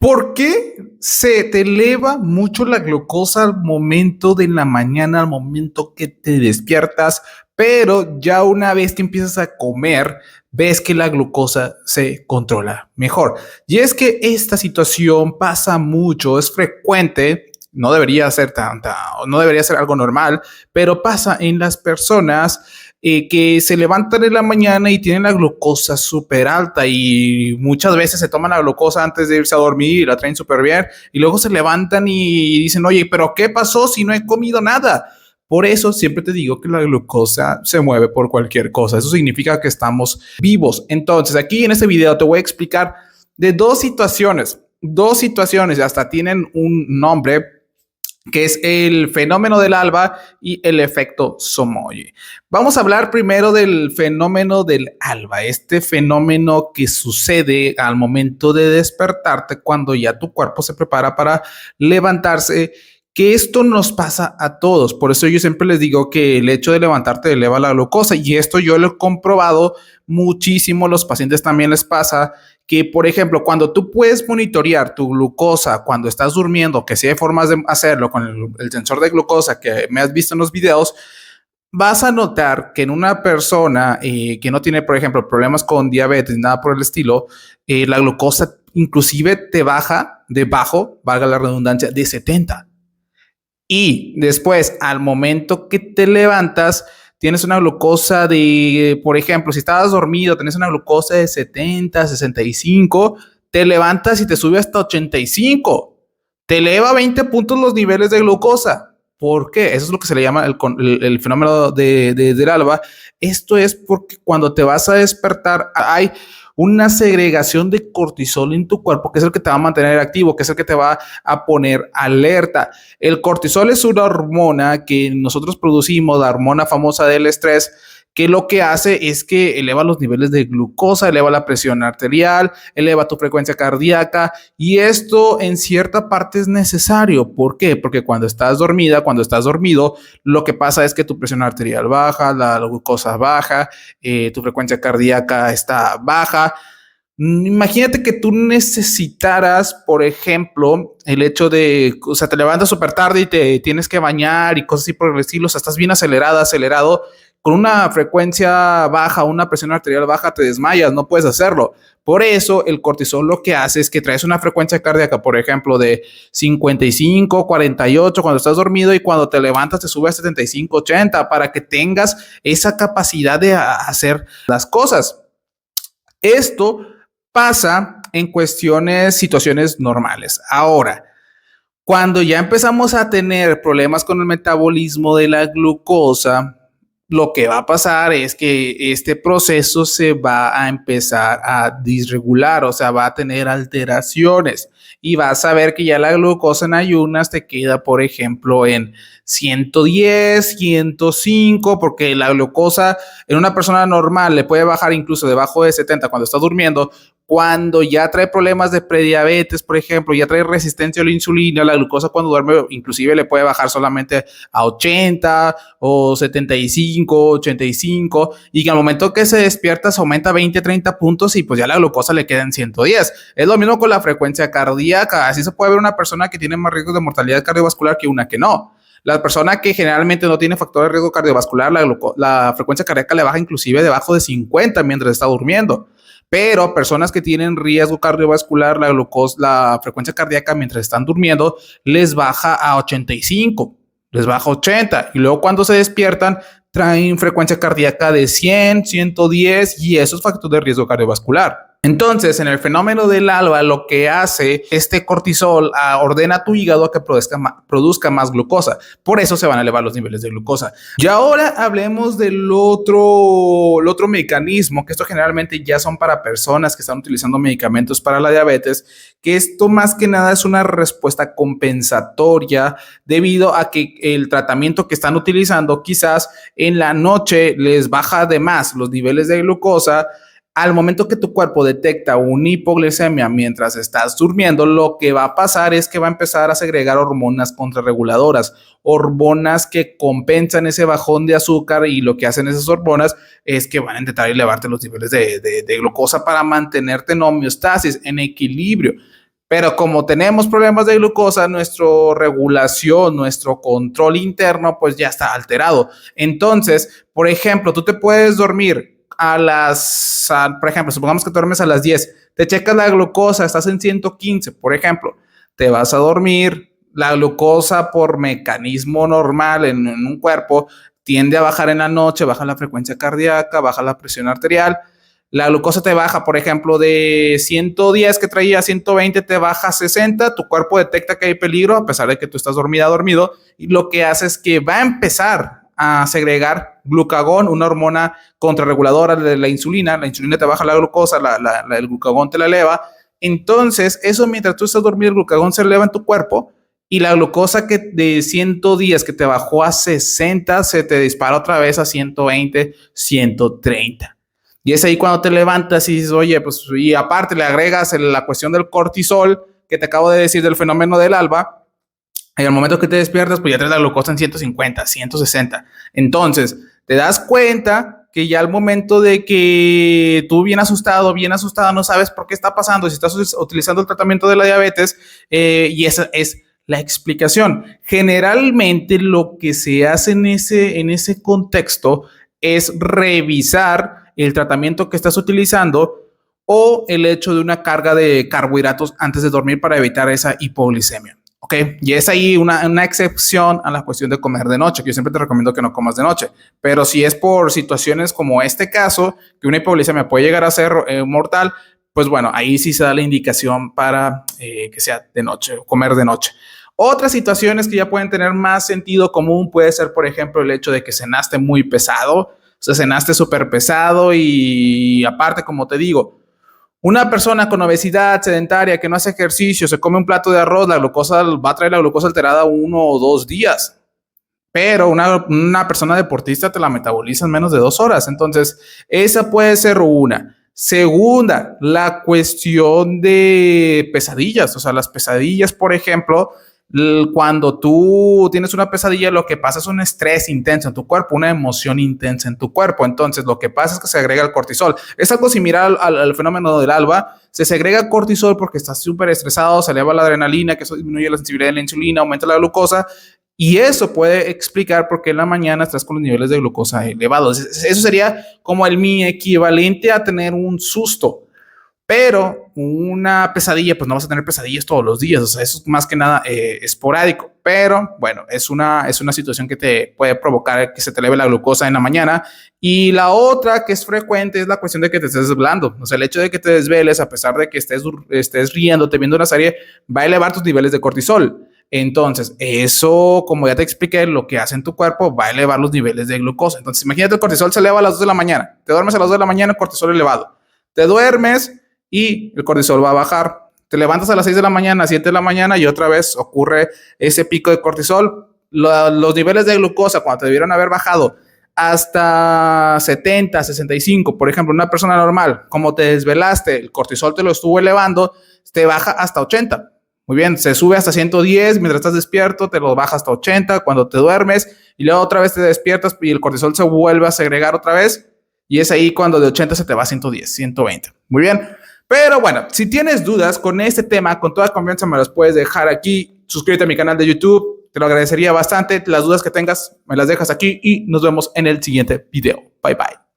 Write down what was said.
¿Por qué se te eleva mucho la glucosa al momento de la mañana, al momento que te despiertas, pero ya una vez que empiezas a comer, ves que la glucosa se controla mejor? Y es que esta situación pasa mucho, es frecuente, no debería ser tanta, no debería ser algo normal, pero pasa en las personas que se levantan en la mañana y tienen la glucosa súper alta y muchas veces se toman la glucosa antes de irse a dormir y la traen súper bien y luego se levantan y dicen, oye, pero ¿qué pasó si no he comido nada? Por eso siempre te digo que la glucosa se mueve por cualquier cosa. Eso significa que estamos vivos. Entonces, aquí en este video te voy a explicar de dos situaciones, hasta tienen un nombre, que es el fenómeno del alba y el efecto Somoye. Vamos a hablar primero del fenómeno del alba, este fenómeno que sucede al momento de despertarte cuando ya tu cuerpo se prepara para levantarse, que esto nos pasa a todos. Por eso yo siempre les digo que el hecho de levantarte eleva la glucosa y esto yo lo he comprobado muchísimo, los pacientes también les pasa que, por ejemplo, cuando tú puedes monitorear tu glucosa cuando estás durmiendo, que sí hay formas de hacerlo con el sensor de glucosa que me has visto en los videos, vas a notar que en una persona que no tiene, por ejemplo, problemas con diabetes, nada por el estilo, la glucosa inclusive te baja debajo, valga la redundancia, de 70. Y después, al momento que te levantas, tienes una glucosa de, por ejemplo, si estabas dormido, tenés una glucosa de 70, 65, te levantas y te sube hasta 85. Te eleva 20 puntos los niveles de glucosa. ¿Por qué? Eso es lo que se le llama el fenómeno del alba. Esto es porque cuando te vas a despertar hay una segregación de cortisol en tu cuerpo, que es el que te va a mantener activo, que es el que te va a poner alerta. El cortisol es una hormona que nosotros producimos, la hormona famosa del estrés, que lo que hace es que eleva los niveles de glucosa, eleva la presión arterial, eleva tu frecuencia cardíaca y esto en cierta parte es necesario. ¿Por qué? Porque cuando estás dormida, cuando estás dormido, lo que pasa es que tu presión arterial baja, la glucosa baja, tu frecuencia cardíaca está baja. Imagínate que tú necesitaras, por ejemplo, el hecho de, o sea, te levantas súper tarde y te tienes que bañar y cosas así por el estilo, o sea, estás bien acelerado, con una frecuencia baja, una presión arterial baja, te desmayas, no puedes hacerlo. Por eso el cortisol lo que hace es que traes una frecuencia cardíaca, por ejemplo, de 55, 48 cuando estás dormido y cuando te levantas te sube a 75, 80 para que tengas esa capacidad de hacer las cosas. Esto pasa en situaciones normales. Ahora, cuando ya empezamos a tener problemas con el metabolismo de la glucosa, lo que va a pasar es que este proceso se va a empezar a disregular, o sea, va a tener alteraciones y vas a ver que ya la glucosa en ayunas te queda, por ejemplo, en 110, 105, porque la glucosa en una persona normal le puede bajar incluso debajo de 70 cuando está durmiendo. Cuando ya trae problemas de prediabetes, por ejemplo, ya trae resistencia a la insulina, la glucosa cuando duerme inclusive le puede bajar solamente a 80 o 75, 85 y que al momento que se despierta se aumenta 20, 30 puntos y pues ya la glucosa le queda en 110. Es lo mismo con la frecuencia cardíaca, así se puede ver una persona que tiene más riesgos de mortalidad cardiovascular que una que no. La persona que generalmente no tiene factor de riesgo cardiovascular, la frecuencia cardíaca le baja inclusive debajo de 50 mientras está durmiendo. Pero personas que tienen riesgo cardiovascular, la frecuencia cardíaca mientras están durmiendo les baja a 85, les baja a 80 y luego cuando se despiertan traen frecuencia cardíaca de 100, 110 y eso es factor de riesgo cardiovascular. Entonces, en el fenómeno del alba, lo que hace este cortisol ordena a tu hígado a que produzca más glucosa. Por eso se van a elevar los niveles de glucosa. Y ahora hablemos del otro mecanismo, que esto generalmente ya son para personas que están utilizando medicamentos para la diabetes, que esto más que nada es una respuesta compensatoria debido a que el tratamiento que están utilizando quizás en la noche les baja de más los niveles de glucosa. Al momento que tu cuerpo detecta una hipoglucemia mientras estás durmiendo, lo que va a pasar es que va a empezar a segregar hormonas contrarreguladoras, hormonas que compensan ese bajón de azúcar y lo que hacen esas hormonas es que van a intentar elevarte los niveles de glucosa para mantenerte en homeostasis, en equilibrio. Pero como tenemos problemas de glucosa, nuestra regulación, nuestro control interno, pues ya está alterado. Entonces, por ejemplo, tú te puedes dormir por ejemplo, supongamos que te duermes a las 10, te checas la glucosa, estás en 115, por ejemplo, te vas a dormir, la glucosa por mecanismo normal en un cuerpo tiende a bajar en la noche, baja la frecuencia cardíaca, baja la presión arterial. La glucosa te baja, por ejemplo, de 110 que traía a 120, te baja a 60, tu cuerpo detecta que hay peligro a pesar de que tú estás dormido, y lo que hace es que va a empezar a segregar glucagón, una hormona contrarreguladora de la insulina te baja la glucosa, el glucagón te la eleva. Entonces, eso mientras tú estás dormido, el glucagón se eleva en tu cuerpo y la glucosa que de 110 que te bajó a 60 se te dispara otra vez a 120, 130. Y es ahí cuando te levantas y dices, oye, pues, y aparte le agregas la cuestión del cortisol que te acabo de decir del fenómeno del alba. En el momento que te despiertas, pues ya traes la glucosa en 150, 160. Entonces, te das cuenta que ya al momento de que tú bien asustado, no sabes por qué está pasando, si estás utilizando el tratamiento de la diabetes, y esa es la explicación. Generalmente lo que se hace en ese contexto es revisar el tratamiento que estás utilizando o el hecho de una carga de carbohidratos antes de dormir para evitar esa hipoglicemia. ¿Ok? Y es ahí una excepción a la cuestión de comer de noche, que yo siempre te recomiendo que no comas de noche. Pero si es por situaciones como este caso, que una hipoglicemia puede llegar a ser mortal, pues bueno, ahí sí se da la indicación para que sea de noche, comer de noche. Otras situaciones que ya pueden tener más sentido común puede ser, por ejemplo, el hecho de que cenaste muy pesado, o sea, cenaste súper pesado y aparte, como te digo, una persona con obesidad sedentaria que no hace ejercicio, se come un plato de arroz, la glucosa va a traer la glucosa alterada 1 o 2 días. Pero una persona deportista te la metaboliza en menos de 2 horas. Entonces, esa puede ser una. Segunda, la cuestión de pesadillas. O sea, las pesadillas, por ejemplo, cuando tú tienes una pesadilla, lo que pasa es un estrés intenso en tu cuerpo, una emoción intensa en tu cuerpo. Entonces, lo que pasa es que se agrega el cortisol. Es algo similar al fenómeno del alba. Se segrega cortisol porque estás súper estresado, se eleva la adrenalina, que eso disminuye la sensibilidad de la insulina, aumenta la glucosa. Y eso puede explicar por qué en la mañana estás con los niveles de glucosa elevados. Eso sería como mi equivalente a tener un susto. Pero una pesadilla, pues no vas a tener pesadillas todos los días. O sea, eso es más que nada esporádico. Pero bueno, es una situación que te puede provocar que se te eleve la glucosa en la mañana. Y la otra que es frecuente es la cuestión de que te estés desvelando. O sea, el hecho de que te desveles, a pesar de que estés riéndote, viendo una serie, va a elevar tus niveles de cortisol. Entonces, eso, como ya te expliqué, lo que hace en tu cuerpo va a elevar los niveles de glucosa. Entonces, imagínate, el cortisol se eleva a las 2 de la mañana. Te duermes a las 2 de la mañana, cortisol elevado. Te duermes y el cortisol va a bajar. Te levantas a las 6 de la mañana, 7 de la mañana y otra vez ocurre ese pico de cortisol. Los niveles de glucosa, cuando te debieron haber bajado hasta 70, 65, por ejemplo, una persona normal, como te desvelaste, el cortisol te lo estuvo elevando, te baja hasta 80. Muy bien, se sube hasta 110 mientras estás despierto, te lo baja hasta 80 cuando te duermes y luego otra vez te despiertas y el cortisol se vuelve a segregar otra vez y es ahí cuando de 80 se te va a 110, 120. Muy bien. Pero bueno, si tienes dudas con este tema, con toda confianza me las puedes dejar aquí. Suscríbete a mi canal de YouTube, te lo agradecería bastante. Las dudas que tengas me las dejas aquí y nos vemos en el siguiente video. Bye bye.